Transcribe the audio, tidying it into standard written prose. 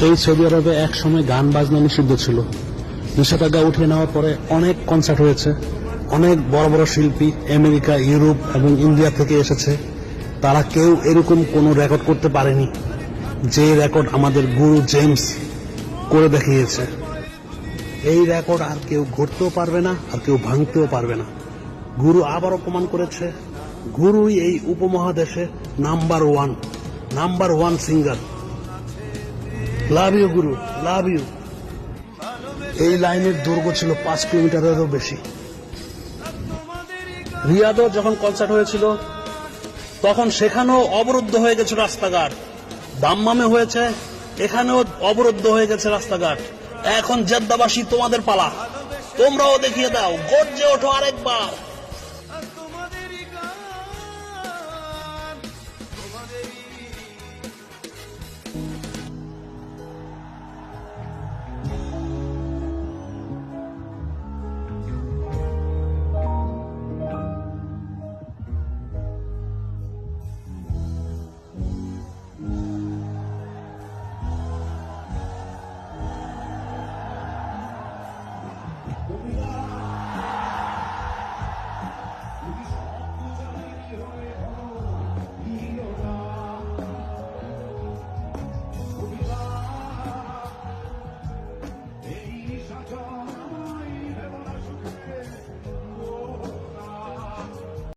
এই সৌদি আরবে এক সময় গান বাজনা নিষিদ্ধ ছিল। নিষেধাজ্ঞা উঠিয়ে নেওয়ার পরে অনেক কনসার্ট হয়েছে। অনেক বড় বড় শিল্পী আমেরিকা, ইউরোপ এবং ইন্ডিয়া থেকে এসেছে। তারা কেউ এরকম কোনো রেকর্ড করতে পারেনি যে রেকর্ড আমাদের গুরু জেমস করে দেখিয়েছে। এই রেকর্ড আর কেউ গড়তেও পারবে না, আর কেউ ভাঙতেও পারবে না। গুরু আবারও প্রমাণ করেছে গুরুই এই উপমহাদেশে number one singer. Love you গুরু, লাভ ইউ। এই লাইনের দৈর্ঘ্য ছিল 5 কিলোমিটারেরও বেশি। রিয়াদও যখন কনসার্ট হয়েছিল তখন সেখানেও অবরুদ্ধ হয়ে গেছে রাস্তাঘাট। দাম্মামে হয়েছে, এখানেও অবরুদ্ধ হয়ে গেছে রাস্তাঘাট। এখন জেদ্দাবাসী তোমাদের পালা, তোমরাও দেখিয়ে দাও, গর্জে ওঠো আরেকবার।